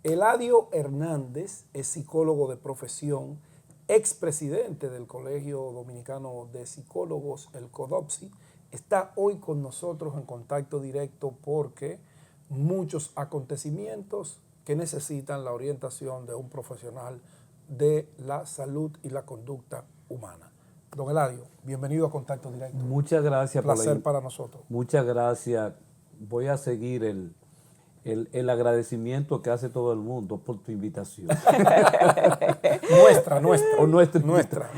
Eladio Hernández es psicólogo de profesión, expresidente del Colegio Dominicano de Psicólogos, el CODOPSI. Está hoy con nosotros en contacto directo porque muchos acontecimientos que necesitan la orientación de un profesional de la salud y la conducta humana. Don Eladio, bienvenido a Contacto Directo. Muchas gracias. Placer para nosotros. Muchas gracias. Voy a seguir el agradecimiento que hace todo el mundo por tu invitación. Nuestra.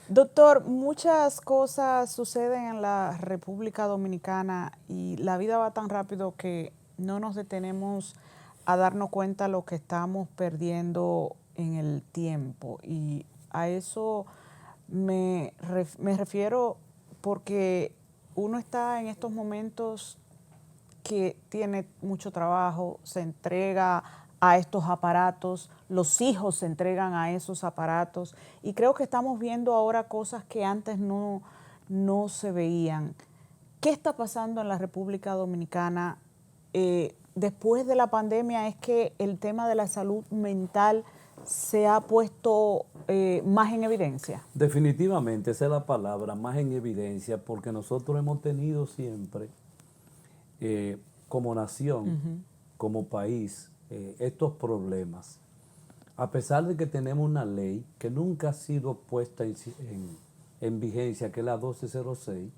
Doctor, muchas cosas suceden en la República Dominicana y la vida va tan rápido que no nos detenemos a darnos cuenta de lo que estamos perdiendo en el tiempo. Y a eso me refiero porque uno está en estos momentos que tiene mucho trabajo, se entrega a estos aparatos, los hijos se entregan a esos aparatos y creo que estamos viendo ahora cosas que antes no se veían. ¿Qué está pasando en la República Dominicana? Después de la pandemia es que el tema de la salud mental se ha puesto más en evidencia. Definitivamente, esa es la palabra, más en evidencia, porque nosotros hemos tenido siempre, como nación, como país, estos problemas. A pesar de que tenemos una ley que nunca ha sido puesta en vigencia, que es la 1206,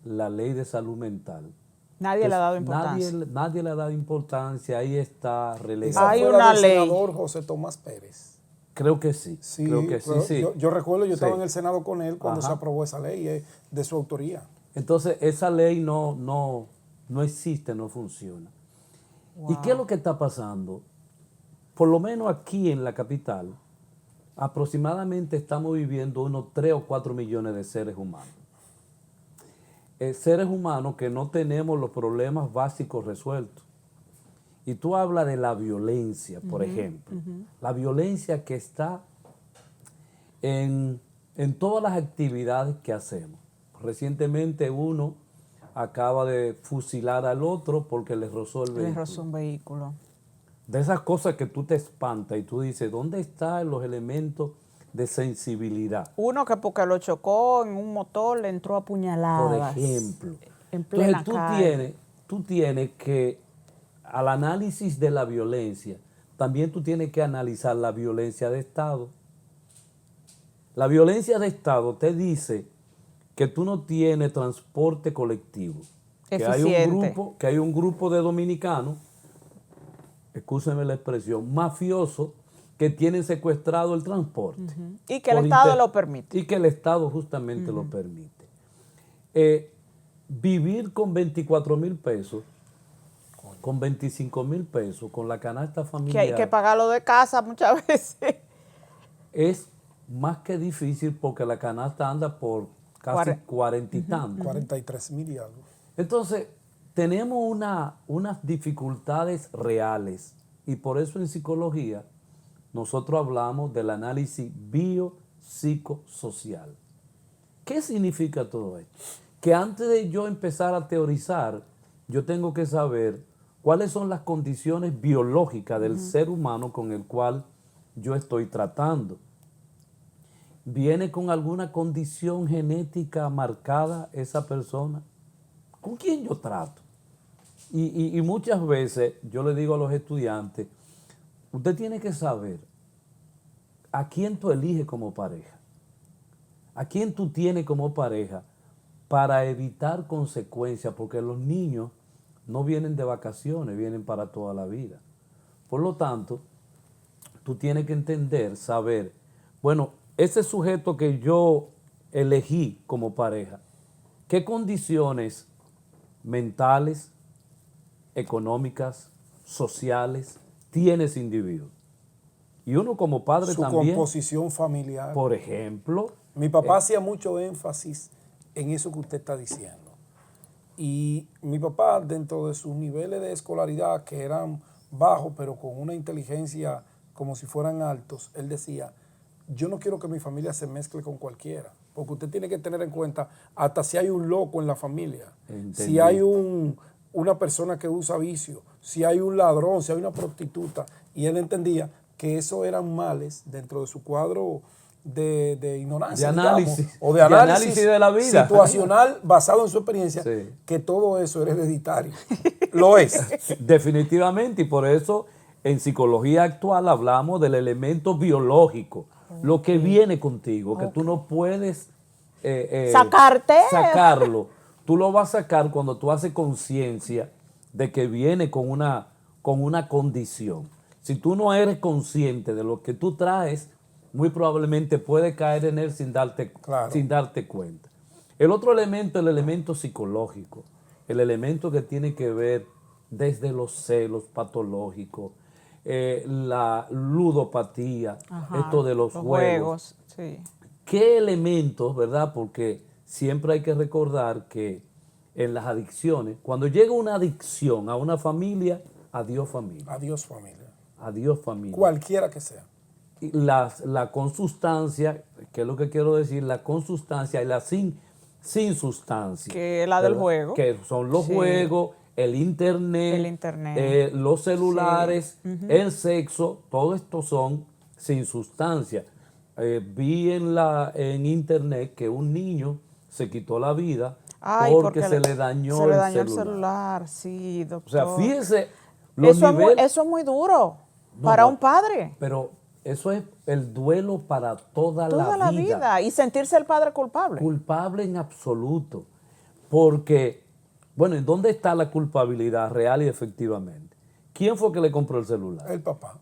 la ley de salud mental. Nadie le ha dado importancia. Nadie le ha dado importancia, ahí está relegada. Hay una ley. El senador José Tomás Pérez. Creo que sí. Creo que sí. Yo recuerdo, yo estaba en el Senado con él cuando se aprobó esa ley, de su autoría. Entonces, esa ley no existe, no funciona. Wow. ¿Y qué es lo que está pasando? Por lo menos aquí en la capital, aproximadamente estamos viviendo unos 3 o 4 millones de seres humanos. Seres humanos que no tenemos los problemas básicos resueltos. Y tú hablas de la violencia, por ejemplo. La violencia que está en todas las actividades que hacemos. Recientemente uno acaba de fusilar al otro porque le rozó el vehículo. Le rozó un vehículo. De esas cosas que tú te espantas y tú dices, ¿dónde están los elementos de sensibilidad? Uno que porque lo chocó en un motor le entró a puñaladas. Por ejemplo. En plena Entonces tú tienes que, al análisis de la violencia, también tú tienes que analizar la violencia de Estado. La violencia de Estado te dice que tú no tienes transporte colectivo. Eficiente. Que hay un grupo de dominicanos, escúcheme la expresión, mafiosos, que tienen secuestrado el transporte. Y que el Estado lo permite. Y que el Estado justamente lo permite. Vivir con 24,000 pesos, con 25,000 pesos, con la canasta familiar. Que hay que pagarlo de casa muchas veces. Es más que difícil porque la canasta anda por casi 40 y tantos. 43,000 y algo. Entonces, tenemos unas dificultades reales y por eso en psicología nosotros hablamos del análisis biopsicosocial. ¿Qué significa todo esto? Que antes de yo empezar a teorizar, yo tengo que saber cuáles son las condiciones biológicas del ser humano con el cual yo estoy tratando. ¿Viene con alguna condición genética marcada esa persona? ¿Con quién yo trato? Y muchas veces yo le digo a los estudiantes, usted tiene que saber a quién tú eliges como pareja, a quién tú tienes como pareja para evitar consecuencias, porque los niños no vienen de vacaciones, vienen para toda la vida. Por lo tanto, tú tienes que entender, saber, bueno, ese sujeto que yo elegí como pareja, ¿qué condiciones mentales, económicas, sociales tiene ese individuo? Y uno como padre también. Su composición familiar. Por ejemplo. Mi papá hacía mucho énfasis en eso que usted está diciendo. Y mi papá, dentro de sus niveles de escolaridad, que eran bajos, pero con una inteligencia como si fueran altos, él decía, yo no quiero que mi familia se mezcle con cualquiera, porque usted tiene que tener en cuenta hasta si hay un loco en la familia, si hay un una persona que usa vicio, si hay un ladrón, si hay una prostituta, y él entendía que eso eran males dentro de su cuadro de ignorancia, de análisis, digamos, o de análisis de la vida situacional basado en su experiencia, Sí. que todo eso era hereditario. Lo es. Definitivamente, y por eso en psicología actual hablamos del elemento biológico, lo que viene contigo, que tú no puedes sacarlo. Tú lo vas a sacar cuando tú haces conciencia de que viene con una condición. Si tú no eres consciente de lo que tú traes, muy probablemente puede caer en él sin darte cuenta. El otro elemento, el elemento psicológico, el elemento que tiene que ver desde los celos patológicos, la ludopatía, esto de los juegos. Sí. ¿Qué elementos, verdad? Porque siempre hay que recordar que en las adicciones, cuando llega una adicción a una familia, adiós familia. Adiós familia. Adiós familia. Cualquiera que sea. Y la consustancia, que es lo que quiero decir, la consustancia y la sin sustancia. Que es la del juego. Que son los Sí. juegos, el internet, los celulares, Sí. el sexo, todo esto son sin sustancia. Vi en internet que un niño se quitó la vida porque se le dañó el celular. Sí, doctor. O sea, fíjese los niveles. Eso es muy duro para un padre. Pero eso es el duelo para toda la vida. Y sentirse el padre culpable. Culpable en absoluto. Porque, bueno, ¿en dónde está la culpabilidad real y efectivamente? ¿Quién fue que le compró el celular? El papá.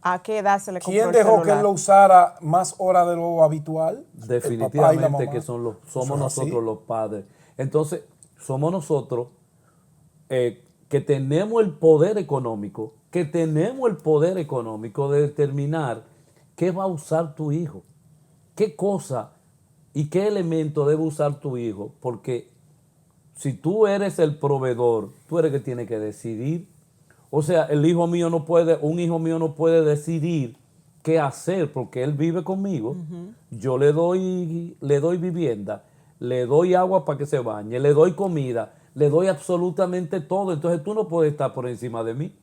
¿A qué edad se le compró el ¿Quién celular? dejó que él lo usara más horas de lo habitual? Definitivamente que somos ¿Son nosotros así? los padres. Entonces, somos nosotros que tenemos el poder económico, de determinar qué va a usar tu hijo, qué cosa y qué elemento debe usar tu hijo, porque si tú eres el proveedor, tú eres el que tiene que decidir. O sea, un hijo mío no puede decidir qué hacer porque él vive conmigo. Yo le doy vivienda, le doy agua para que se bañe, le doy comida, le doy absolutamente todo. Entonces tú no puedes estar por encima de mí.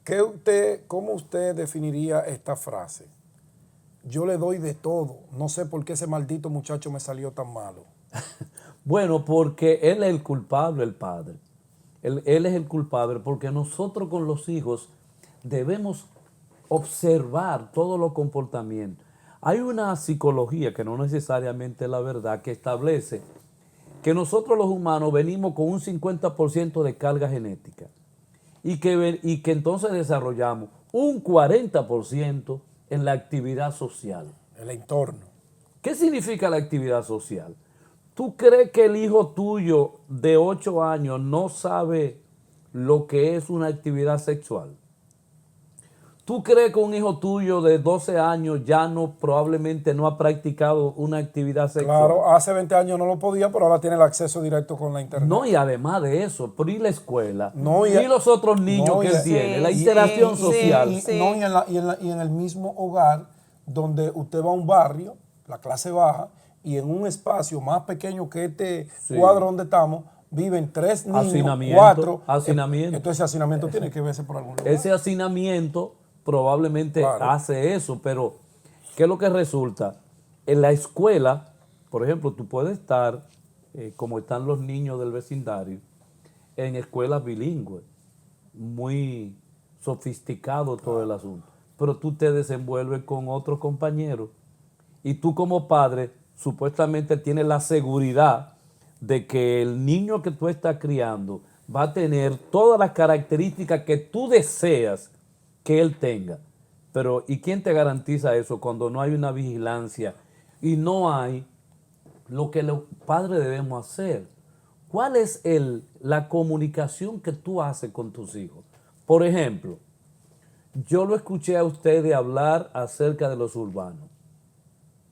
¿Cómo usted definiría esta frase? Yo le doy de todo. No sé por qué ese maldito muchacho me salió tan malo. Bueno, porque él es el culpable, el padre. Él es el culpable porque nosotros con los hijos debemos observar todos los comportamientos. Hay una psicología que no necesariamente es la verdad, que establece que nosotros los humanos venimos con un 50% de carga genética y que entonces desarrollamos un 40% en la actividad social. El entorno. ¿Qué significa la actividad social? ¿Tú crees que el hijo tuyo de 8 años no sabe lo que es una actividad sexual? ¿Tú crees que un hijo tuyo de 12 años ya probablemente no ha practicado una actividad sexual? Claro, hace 20 años no lo podía, pero ahora tiene el acceso directo con la internet. No, y además de eso, pero ¿y la escuela? No, y los otros niños que él tiene, la interacción social. Y en el mismo hogar donde usted va a un barrio, la clase baja, y en un espacio más pequeño que este cuadro donde estamos, viven 3 niños, 4. Hacinamiento. Entonces ese hacinamiento tiene que verse por algún lugar. Ese hacinamiento probablemente hace eso, pero ¿qué es lo que resulta? En la escuela, por ejemplo, tú puedes estar, como están los niños del vecindario, en escuelas bilingües, muy sofisticado todo el asunto, pero tú te desenvuelves con otros compañeros y tú como padre supuestamente tienes la seguridad de que el niño que tú estás criando va a tener todas las características que tú deseas que él tenga. Pero ¿y quién te garantiza eso cuando no hay una vigilancia y no hay lo que los padres debemos hacer? ¿Cuál es la comunicación que tú haces con tus hijos? Por ejemplo, yo lo escuché a ustedes hablar acerca de los urbanos.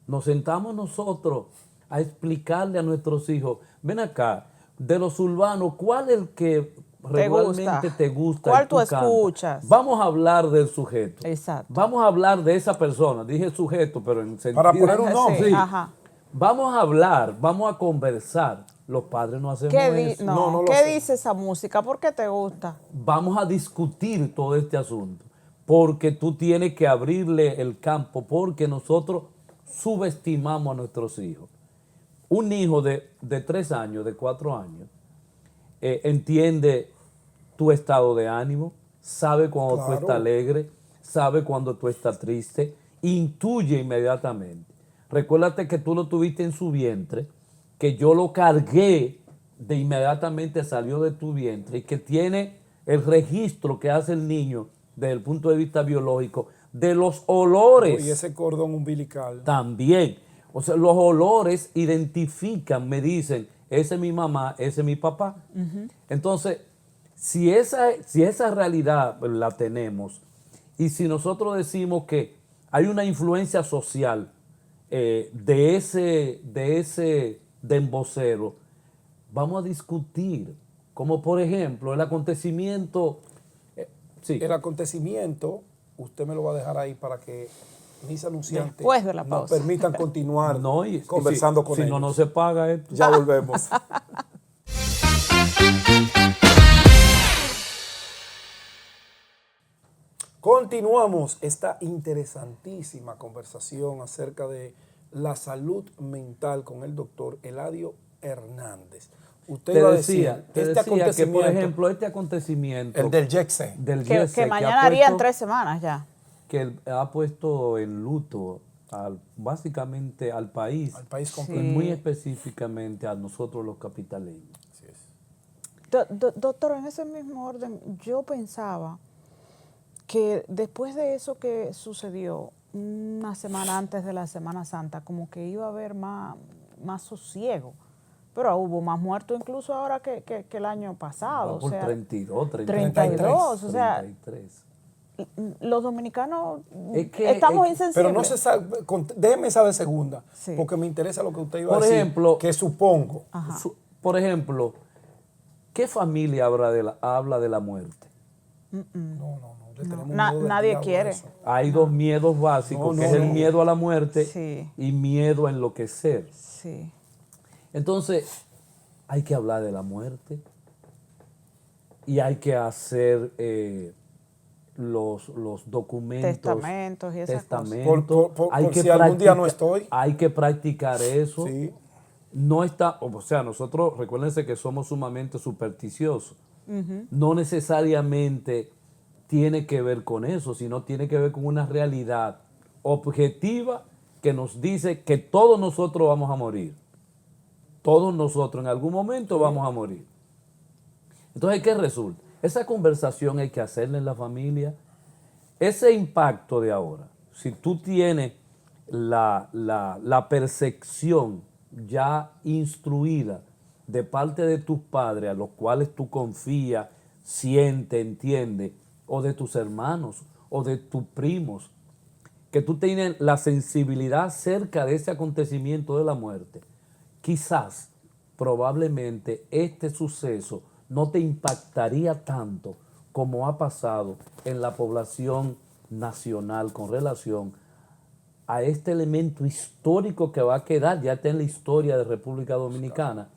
Nos sentamos nosotros a explicarle a nuestros hijos, ven acá, de los urbanos, ¿cuál es el que regularmente te gusta? ¿Cuál tú escuchas? Vamos a hablar del sujeto. Exacto. Vamos a hablar de esa persona. Dije sujeto, pero en sentido... Para poner un nombre. Sí. Ajá. Vamos a hablar, vamos a conversar. Los padres no hacemos ¿Qué, eso. No lo ¿qué sé. dice esa música? ¿Por qué te gusta? Vamos a discutir todo este asunto, porque tú tienes que abrirle el campo, porque nosotros subestimamos a nuestros hijos. Un hijo de 3 años, de 4 años, entiende tu estado de ánimo, sabe cuando tú Claro. estás alegre, sabe cuando tú estás triste, intuye inmediatamente. Recuérdate que tú lo tuviste en su vientre, que yo lo cargué de inmediatamente salió de tu vientre y que tiene el registro que hace el niño desde el punto de vista biológico de los olores Y ese cordón umbilical. también. O sea, los olores identifican, me dicen, ese es mi mamá, ese es mi papá. Entonces, si esa realidad la tenemos y si nosotros decimos que hay una influencia social de ese embocero, vamos a discutir, como por ejemplo el acontecimiento. Sí. El acontecimiento, usted me lo va a dejar ahí para que mis anunciantes Después de la nos pausa. permitan continuar No, y conversando si, con si ellos. no se paga esto. Ya volvemos. Continuamos esta interesantísima conversación acerca de la salud mental con el doctor Eladio Hernández. Usted Te iba a decía, decir, te este decía que, por acontecimiento, ejemplo, este acontecimiento el del Jexen, del Que Jesse, mañana ha harían puesto- 3 semanas ya. que ha puesto en luto básicamente al país, al país Sí. completo. y muy específicamente a nosotros los capitaleños. Así es. Doctor, en ese mismo orden, yo pensaba que después de eso que sucedió, una semana antes de la Semana Santa, como que iba a haber más sosiego. Pero hubo más muertos incluso ahora que el año pasado. Va O por sea, 32, 32, o sea, 33. los dominicanos Es que- estamos es que- insensibles. Pero no se sabe, déjeme esa de segunda, Sí. porque me interesa lo que usted iba a Por decir, ejemplo- que supongo. Ajá. Por ejemplo, ¿qué familia habla de la muerte? No, le tenemos Na- miedo del nadie diablo a quiere. eso. Hay dos miedos básicos, No, que no, es el no. miedo a la muerte Sí. y miedo a enloquecer. Sí. Entonces, hay que hablar de la muerte y hay que hacer los documentos. Testamentos y esas cosas. testamentos. Por si algún día no estoy. Hay que practicar eso. Sí. No está, o sea, nosotros, recuérdense que somos sumamente supersticiosos. No necesariamente tiene que ver con eso, sino tiene que ver con una realidad objetiva que nos dice que todos nosotros vamos a morir. Todos nosotros en algún momento vamos a morir. Entonces, ¿qué resulta? Esa conversación hay que hacerla en la familia. Ese impacto de ahora, si tú tienes la percepción ya instruida de parte de tus padres, a los cuales tú confías, sientes, entiendes, o de tus hermanos, o de tus primos, que tú tienes la sensibilidad acerca de ese acontecimiento de la muerte, quizás, probablemente, este suceso no te impactaría tanto como ha pasado en la población nacional con relación a este elemento histórico que va a quedar, ya está en la historia de República Dominicana,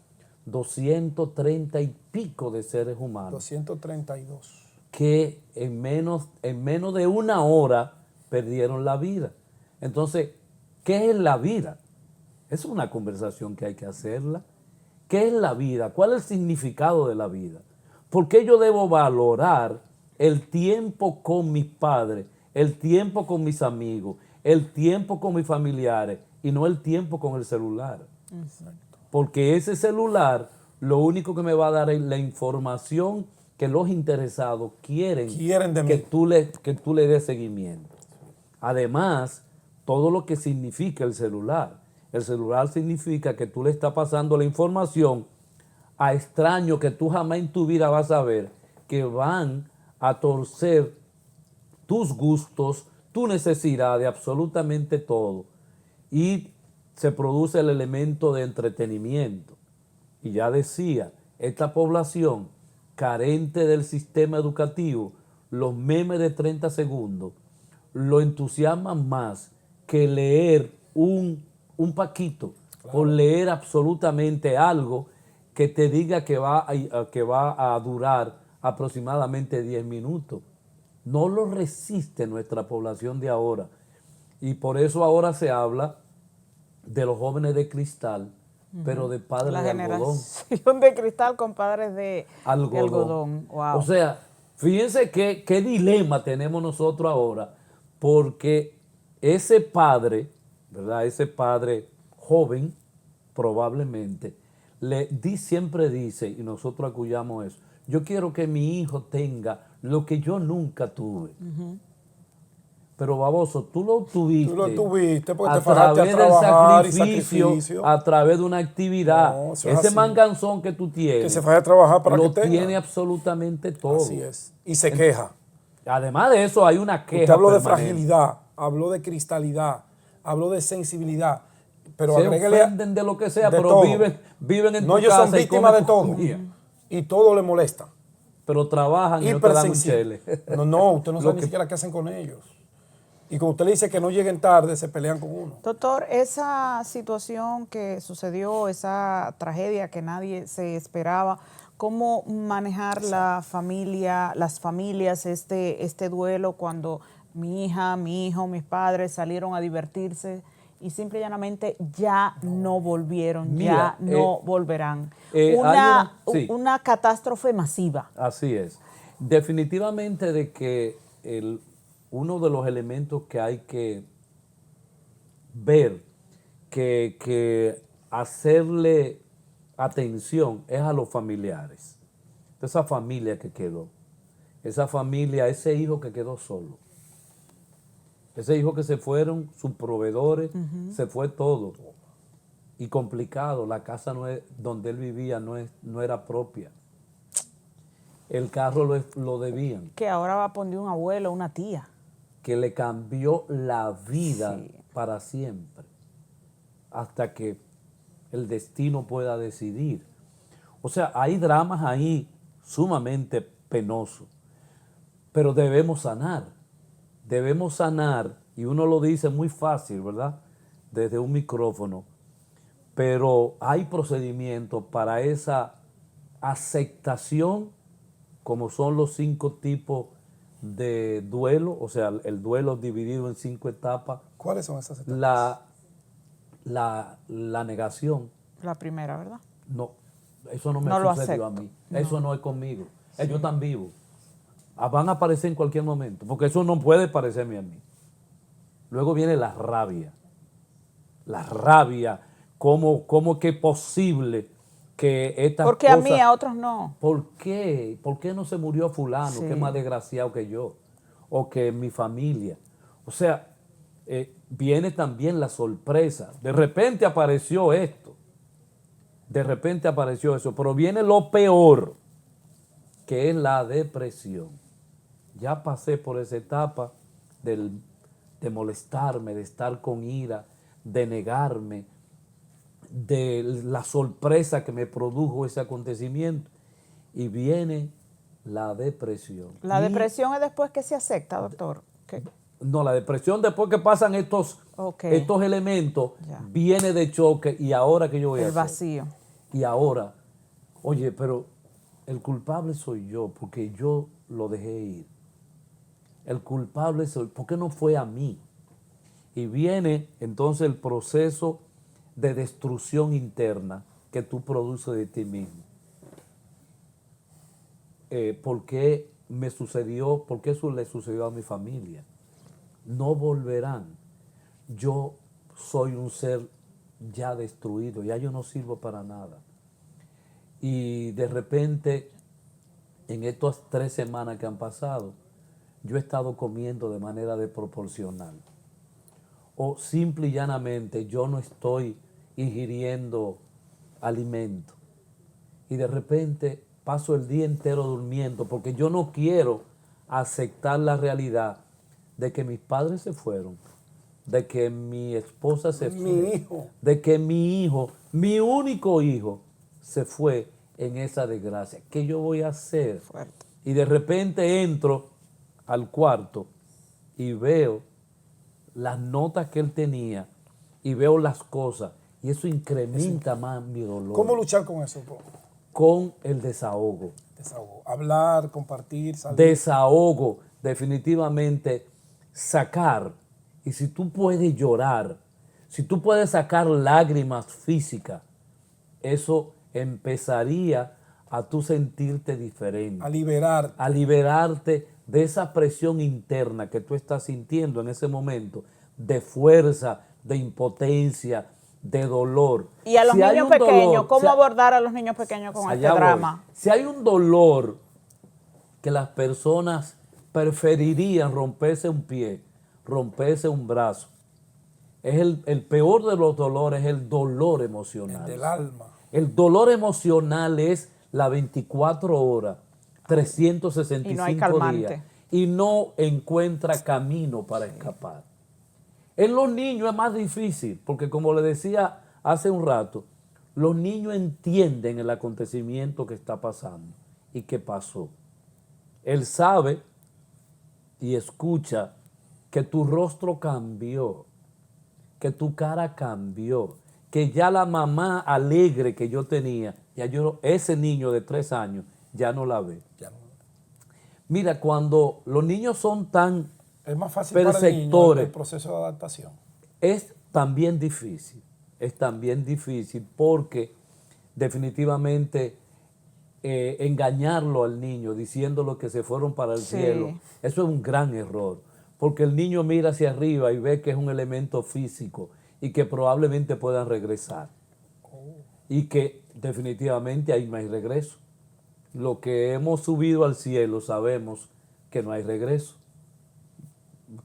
230 y pico de seres humanos 232. que en menos de una hora perdieron la vida. Entonces, ¿qué es la vida? Es una conversación que hay que hacerla. ¿Qué es la vida? ¿Cuál es el significado de la vida? ¿Por qué yo debo valorar el tiempo con mis padres, el tiempo con mis amigos, el tiempo con mis familiares y no el tiempo con el celular? Porque ese celular lo único que me va a dar es la información que los interesados quieren de que mí. que tú le des seguimiento. Además, todo lo que significa el celular. El celular significa que tú le estás pasando la información a extraños que tú jamás en tu vida vas a ver, que van a torcer tus gustos, tu necesidad de absolutamente todo. Y se produce el elemento de entretenimiento. Y ya decía, esta población carente del sistema educativo, los memes de 30 segundos, lo entusiasman más que leer un paquito, por leer absolutamente algo que te diga que va a durar aproximadamente 10 minutos. No lo resiste nuestra población de ahora. Y por eso ahora se habla de los jóvenes de cristal, pero de padres La de algodón. generación de cristal con padres de algodón. Wow. O sea, fíjense qué dilema tenemos nosotros ahora, porque ese padre, ¿verdad? Ese padre joven, probablemente, siempre dice, y nosotros apoyamos eso, yo quiero que mi hijo tenga lo que yo nunca tuve. Pero baboso, tú lo tuviste. Tú lo tuviste porque a te fajaste a través del trabajar y sacrificio, sacrificio. a través de una actividad. No, eso es Ese así. manganzón que tú tienes, Que se vaya a trabajar para lo que tenga. tiene absolutamente todo. Así es. Y se queja. Además de eso, hay una queja Usted habló de permanente. fragilidad, habló de cristalidad, habló de sensibilidad. Pero Se agréguele ofenden de lo que sea, de pero todo. viven en No, tu ellos casa son y víctimas comen de tu todo. comida. Y todo le molesta. Pero trabajan y no te dan un Hipersensible. chele. No, usted no Lo sabe ni que- siquiera qué hacen con ellos. Y cuando usted le dice que no lleguen tarde, se pelean con uno. Doctor, esa situación que sucedió, esa tragedia que nadie se esperaba, ¿cómo manejar la familia, las familias, este duelo cuando mi hija, mi hijo, mis padres salieron a divertirse y simple y llanamente ya no volvieron, Mira, ya no volverán? hay sí. Una catástrofe masiva. Así es. Definitivamente de que uno de los elementos que hay que ver, que hacerle atención es a los familiares. Esa familia que quedó. Esa familia, ese hijo que quedó solo. Ese hijo que se fueron, sus proveedores, se fue todo. Y complicado, la casa donde él vivía no era propia. El carro lo debían, Que ahora va a poner un abuelo, una tía. que le cambió la vida Sí. para siempre, hasta que el destino pueda decidir. O sea, hay dramas ahí sumamente penosos, pero debemos sanar, y uno lo dice muy fácil, ¿verdad? Desde un micrófono, pero hay procedimientos para esa aceptación, como son los 5 tipos de duelo, o sea, el duelo dividido en 5 etapas. ¿Cuáles son esas etapas? La negación, La primera, ¿verdad? no, eso no me No lo sucedió a acepto. mí, eso no es conmigo, ellos están vivos. Van a aparecer en cualquier momento, porque eso no puede parecerme a mí. Luego viene la rabia, ¿cómo que es posible que estas Porque a cosas... mí, a otros no. ¿Por qué? ¿Por qué no se murió fulano, Sí. que es más desgraciado que yo? O que mi familia. O sea, viene también la sorpresa. De repente apareció esto. De repente apareció eso. Pero viene lo peor, que es la depresión. Ya pasé por esa etapa de molestarme, de estar con ira, de negarme, de la sorpresa que me produjo ese acontecimiento, y viene la depresión. La Y- depresión es después que se acepta, doctor. No, la depresión después que pasan estos Ok. elementos, Ya. viene de choque, y ahora que yo voy a El hacer. vacío. Y ahora, oye, pero el culpable soy yo, porque yo lo dejé ir. El culpable soy, ¿por qué no fue a mí? Y viene entonces el proceso de destrucción interna que tú produces de ti mismo. ¿Por qué me sucedió? ¿Por qué eso le sucedió a mi familia? No volverán. Yo soy un ser ya destruido, ya yo no sirvo para nada. Y de repente, en estas 3 semanas que han pasado, yo he estado comiendo de manera desproporcional. O simple y llanamente yo no estoy ingiriendo alimento. Y de repente paso el día entero durmiendo porque yo no quiero aceptar la realidad de que mis padres se fueron, de que mi esposa se fue, Mi hijo. de que mi hijo, mi único hijo, se fue en esa desgracia. ¿Qué yo voy a hacer? Fuerte. Y de repente entro al cuarto y veo las notas que él tenía y veo las cosas, y eso incrementa más mi dolor. ¿Cómo luchar con eso, bro? con el desahogo. Desahogo. Hablar, compartir, salir. Desahogo, definitivamente sacar. Y si tú puedes llorar, si tú puedes sacar lágrimas físicas, eso empezaría a tú sentirte diferente. A liberar. A liberarte de esa presión interna que tú estás sintiendo en ese momento, de fuerza, de impotencia, de dolor. Y a los Si hay niños un pequeños, dolor, ¿cómo si hay- abordar a los niños pequeños con este allá voy. drama? Si hay un dolor que las personas preferirían romperse un pie, romperse un brazo, es el peor de los dolores, es el dolor emocional. Del alma. El dolor emocional es las 24 horas, 365 Y no hay calmante. días, y no encuentra camino para escapar. En los niños es más difícil, porque como le decía hace un rato, los niños entienden el acontecimiento que está pasando y que pasó. Él sabe y escucha que tu rostro cambió, que tu cara cambió, que ya la mamá alegre que yo tenía, ya yo, ese niño de 3 años, ya no la ve. Ya no. Mira, cuando los niños son tan Es más fácil para el niño perceptores, el proceso de adaptación. es también difícil porque definitivamente engañarlo al niño diciéndolo que se fueron para el Sí. cielo, eso es un gran error, porque el niño mira hacia arriba y ve que es un elemento físico y que probablemente puedan regresar y que definitivamente ahí no hay regreso. Lo que hemos subido al cielo sabemos que no hay regreso.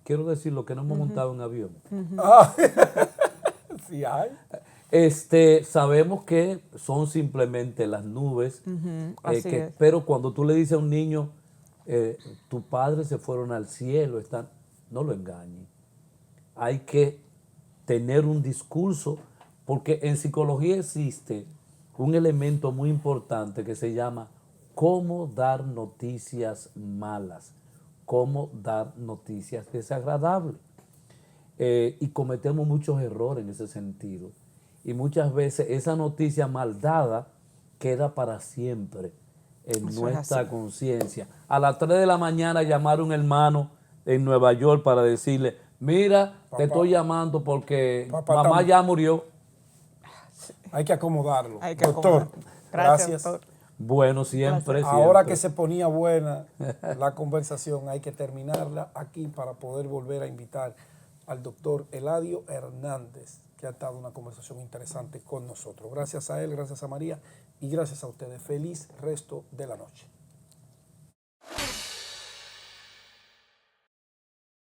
Quiero decir, lo que no hemos montado en avión. Ah, sí hay. Sabemos que son simplemente las nubes, así es. pero cuando tú le dices a un niño, tus padres se fueron al cielo, no lo engañes. Hay que tener un discurso, porque en psicología existe un elemento muy importante que se llama cómo dar noticias malas, cómo dar noticias desagradables. Y cometemos muchos errores en ese sentido. Y muchas veces esa noticia mal dada queda para siempre en Eso es nuestra así. conciencia. A las 3 de la mañana llamar a un hermano en Nueva York para decirle, mira, Papá, te estoy llamando porque papá, mamá ya murió. Hay que acomodarlo. Hay que Doctor, acomodar. Gracias, doctor. Bueno, siempre, Ahora siempre. que se ponía buena la conversación, hay que terminarla aquí para poder volver a invitar al doctor Eladio Hernández, que ha estado una conversación interesante con nosotros. Gracias a él, gracias a María y gracias a ustedes. Feliz resto de la noche.